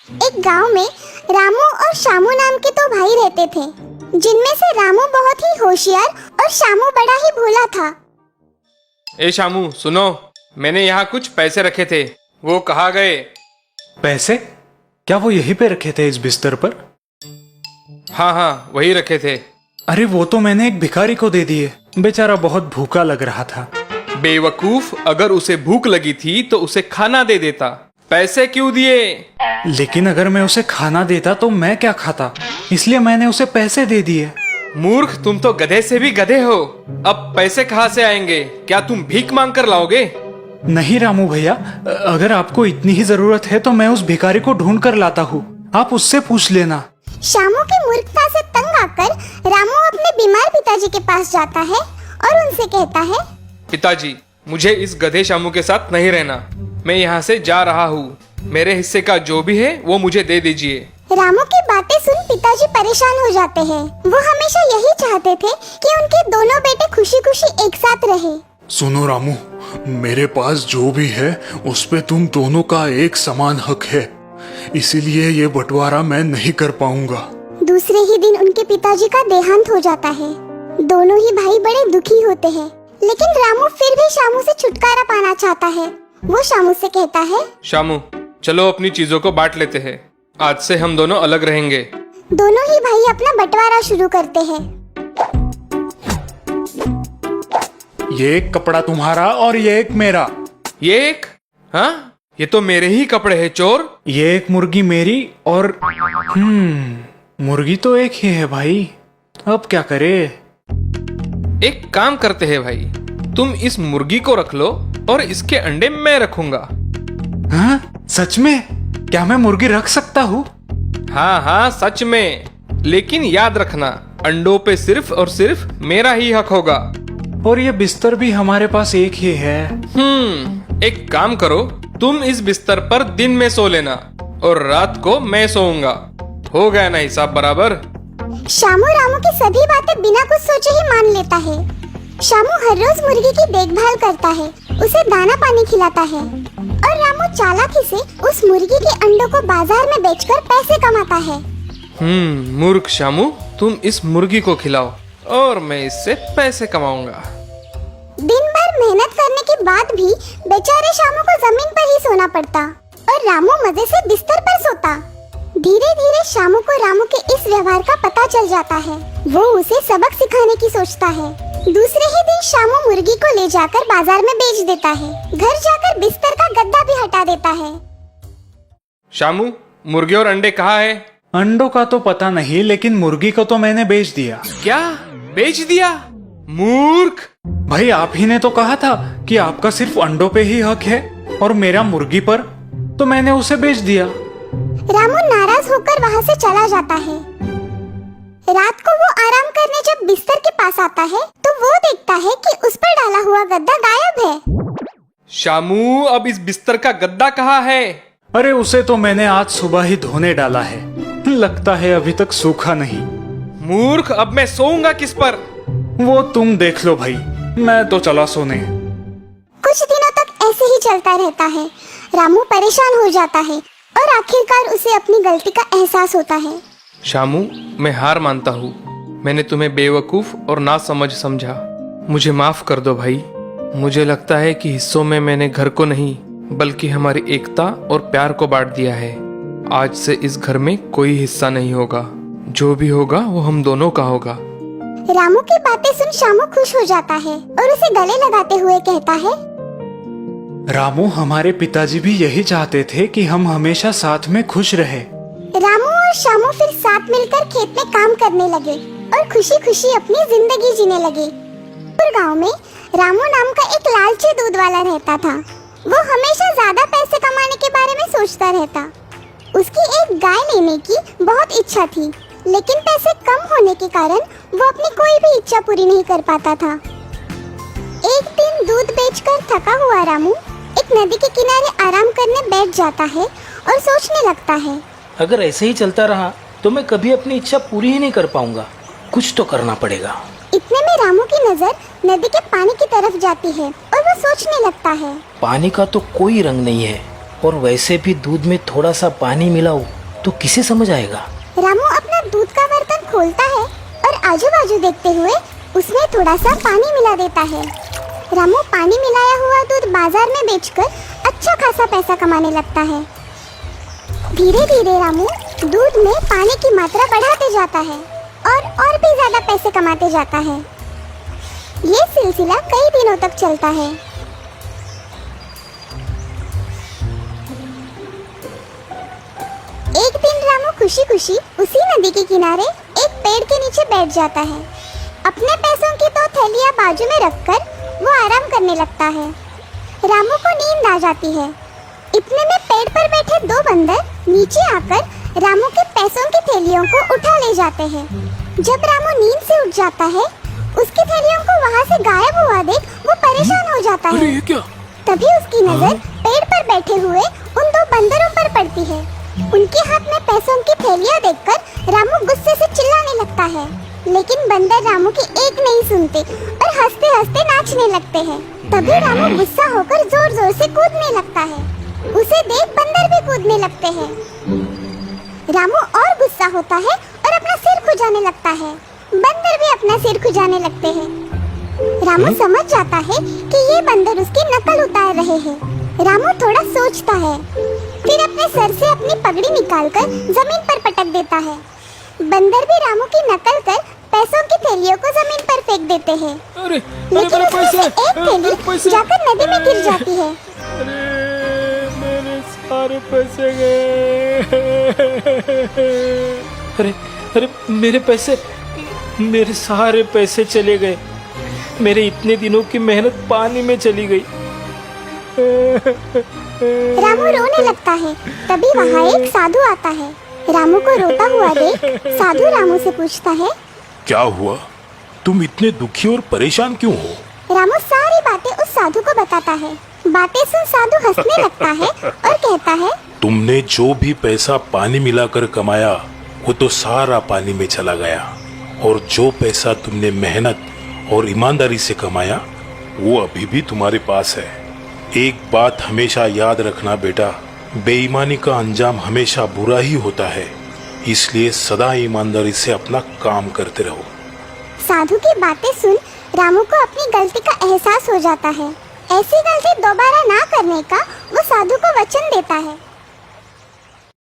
एक गांव में रामू और शामू नाम के दो भाई रहते थे, जिनमें से रामू बहुत ही होशियार और शामू बड़ा ही भोला था। ए शामू सुनो, मैंने यहाँ कुछ पैसे रखे थे, वो कहाँ गए? पैसे? क्या वो यहीं पे रखे थे इस बिस्तर पर? हाँ हाँ वही रखे थे। अरे वो तो मैंने एक भिखारी को दे दिए, बेचारा बहुत भूखा लग रहा था। बेवकूफ, अगर उसे भूख लगी थी तो उसे खाना दे देता, पैसे क्यों दिए? लेकिन अगर मैं उसे खाना देता तो मैं क्या खाता, इसलिए मैंने उसे पैसे दे दिए। मूर्ख, तुम तो गधे से भी गधे हो। अब पैसे कहाँ से आएंगे? क्या तुम भीख मांग कर लाओगे? नहीं रामू भैया, अगर आपको इतनी ही जरूरत है तो मैं उस भिखारी को ढूंढ कर लाता हूँ, आप उससे पूछ लेना। शामू की मूर्खता से तंग आकर रामू अपने बीमार पिताजी के पास जाता है और उनसे कहता है, पिताजी, मुझे इस गधे शामू के साथ नहीं रहना, मैं यहाँ से जा रहा हूँ। मेरे हिस्से का जो भी है वो मुझे दे दीजिए। रामू की बातें सुन पिताजी परेशान हो जाते हैं। वो हमेशा यही चाहते थे कि उनके दोनों बेटे खुशी खुशी एक साथ रहे। सुनो रामू, मेरे पास जो भी है उस पे तुम दोनों का एक समान हक है, इसीलिए ये बंटवारा मैं नहीं कर पाऊंगा। दूसरे ही दिन उनके पिताजी का देहांत हो जाता है। दोनों ही भाई बड़े दुखी होते हैं, लेकिन रामू फिर भी शामू से छुटकारा पाना चाहता है। वो शामू से कहता है, शामू चलो अपनी चीजों को बांट लेते हैं, आज से हम दोनों अलग रहेंगे। दोनों ही भाई अपना बंटवारा शुरू करते हैं। ये एक कपड़ा तुम्हारा और ये एक मेरा। ये एक? हाँ, ये तो मेरे ही कपड़े हैं चोर। ये एक मुर्गी मेरी और मुर्गी तो एक ही है भाई, अब क्या करे? एक काम करते हैं भाई, तुम इस मुर्गी को रख लो और इसके अंडे मैं रखूंगा। हाँ सच में? क्या मैं मुर्गी रख सकता हूँ? हाँ हाँ सच में, लेकिन याद रखना अंडों पे सिर्फ और सिर्फ मेरा ही हक होगा। और ये बिस्तर भी हमारे पास एक ही है। एक काम करो, तुम इस बिस्तर पर दिन में सो लेना और रात को मैं सोऊंगा। हो गया ना हिसाब बराबर? शामू रामू की सभी बातें बिना कुछ सोचे ही मान लेता है। शामू हर रोज मुर्गी की देखभाल करता है, उसे दाना पानी खिलाता है और रामू चालाकी से उस मुर्गी के अंडों को बाजार में बेचकर पैसे कमाता है। मूर्ख शामू, तुम इस मुर्गी को खिलाओ और मैं इससे पैसे कमाऊंगा। दिन भर मेहनत करने के बाद भी बेचारे शामू को जमीन पर ही सोना पड़ता और रामू मजे से बिस्तर पर सोता। धीरे धीरे शामू को रामू के इस व्यवहार का पता चल जाता है। वो उसे सबक सिखाने की सोचता है। दूसरे ही दिन शामू मुर्गी को ले जाकर बाजार में बेच देता है। घर जाकर बिस्तर का गद्दा भी हटा देता है। शामू, मुर्गी और अंडे कहाँ है? अंडों का तो पता नहीं, लेकिन मुर्गी को तो मैंने बेच दिया। क्या बेच दिया? मूर्ख! भाई आप ही ने तो कहा था कि आपका सिर्फ अंडों पे ही हक है और मेरा मुर्गी पर, तो मैंने उसे बेच दिया। रामू नाराज होकर वहाँ से चला जाता है। रात को वो आराम करने जब बिस्तर के पास आता है तो वो देखता है कि उस पर डाला हुआ गद्दा गायब है। शामू, अब इस बिस्तर का गद्दा कहाँ है? अरे उसे तो मैंने आज सुबह ही धोने डाला है, लगता है अभी तक सूखा नहीं। मूर्ख, अब मैं सोऊंगा किस पर? वो तुम देख लो भाई, मैं तो चला सोने। कुछ दिनों तक ऐसे ही चलता रहता है। रामू परेशान हो जाता है और आखिरकार उसे अपनी गलती का एहसास होता है। शामू, मैं हार मानता हूँ, मैंने तुम्हें बेवकूफ और ना समझ समझा, मुझे माफ कर दो भाई। मुझे लगता है कि हिस्सों में मैंने घर को नहीं बल्कि हमारी एकता और प्यार को बांट दिया है। आज से इस घर में कोई हिस्सा नहीं होगा, जो भी होगा वो हम दोनों का होगा। रामू की बातें सुन शामू खुश हो जाता है और उसे गले लगाते हुए कहता है, रामू, हमारे पिताजी भी यही चाहते थे कि हम हमेशा साथ में खुश रहे। रामू और शामू फिर साथ मिलकर खेत में काम करने लगे और खुशी खुशी अपनी जिंदगी जीने लगे। गांव में रामू नाम का एक लालची दूध वाला रहता था। वो हमेशा ज्यादा पैसे कमाने के बारे में सोचता रहता। उसकी एक गाय लेने की बहुत इच्छा थी, लेकिन पैसे कम होने के कारण वो अपनी कोई भी इच्छा पूरी नहीं कर पाता था। एक दिन दूध बेचकर थका हुआ रामू एक नदी के किनारे आराम करने बैठ जाता है और सोचने लगता है, अगर ऐसे ही चलता रहा तो मैं कभी अपनी इच्छा पूरी ही नहीं कर पाऊंगा, कुछ तो करना पड़ेगा। इतने में रामू की नजर नदी के पानी की तरफ जाती है और वो सोचने लगता है, पानी का तो कोई रंग नहीं है, और वैसे भी दूध में थोड़ा सा पानी मिलाऊं तो किसे समझ आएगा? रामू अपना दूध का बर्तन खोलता है और आजू बाजू देखते हुए उसमें थोड़ा सा पानी मिला देता है। रामू पानी मिलाया हुआ दूध बाजार में बेचकर अच्छा खासा पैसा कमाने लगता है। धीरे धीरे रामू दूध में पानी की मात्रा बढ़ाते जाता है और भी ज्यादा पैसे कमाते जाता है। ये सिलसिला कई दिनों तक चलता है। एक दिन रामू खुशी खुशी उसी नदी के किनारे एक पेड़ के नीचे बैठ जाता है। अपने पैसों की तो थैलियां बाजू में रखकर वो आराम करने लगता है। रामू को नींद आ जाती है। इतने में पेड़ पर बैठे दो बंदर नीचे आकर रामू के पैसों की थैलियों को उठा ले जाते हैं। जब रामू नींद से उठ जाता है, उसकी थैलियों को वहाँ से गायब हुआ देख वो परेशान हो जाता है। ये क्या? तभी उसकी नजर पेड़ पर बैठे हुए उन दो बंदरों पर पड़ती है। उनके हाथ में पैसों की थैलियां देखकर रामू गुस्से से चिल्लाने लगता है, लेकिन बंदर रामू की एक नहीं सुनते और हंसते हंसते नाचने लगते हैं। तभी रामू गुस्सा होकर जोर जोर से कूदने लगता है। उसे देख बंदर भी कूदने लगते हैं। रामू और गुस्सा होता है और अपना सिर खुजाने लगता है। बंदर भी अपना सिर खुजाने लगते हैं। रामू समझ जाता है कि ये बंदर उसकी नकल उतार रहे हैं। रामू थोड़ा सोचता है, फिर अपने सर से अपनी पगड़ी निकालकर जमीन पर पटक देता है। बंदर भी रामू की नकल कर पैसों की थैलियों को जमीन पर फेंक देते हैं। लेकिन उसमें से एक थैली जाकर नदी में गिर जाती है। मेरे सारे पैसे गए। अरे मेरे पैसे, मेरे सारे पैसे चले गए। मेरे इतने दिनों की मेहनत पानी में चली गई। रामू रोने लगता है। तभी वहाँ एक साधु आता है। रामू को रोता हुआ देख साधु रामू से पूछता है, क्या हुआ? तुम इतने दुखी और परेशान क्यों हो? रामू सारी बातें उस साधु को बताता है। बातें सुन साधु हंसने लगता है और कहता है, तुमने जो भी पैसा पानी मिलाकर कमाया वो तो सारा पानी में चला गया, और जो पैसा तुमने मेहनत और ईमानदारी से कमाया वो अभी भी तुम्हारे पास है। एक बात हमेशा याद रखना बेटा, बेईमानी का अंजाम हमेशा बुरा ही होता है, इसलिए सदा ईमानदारी से अपना काम करते रहो। साधु की बातें सुन रामू को अपनी गलती का एहसास हो जाता है। ऐसी गलती दोबारा ना करने का वो साधु को वचन देता है।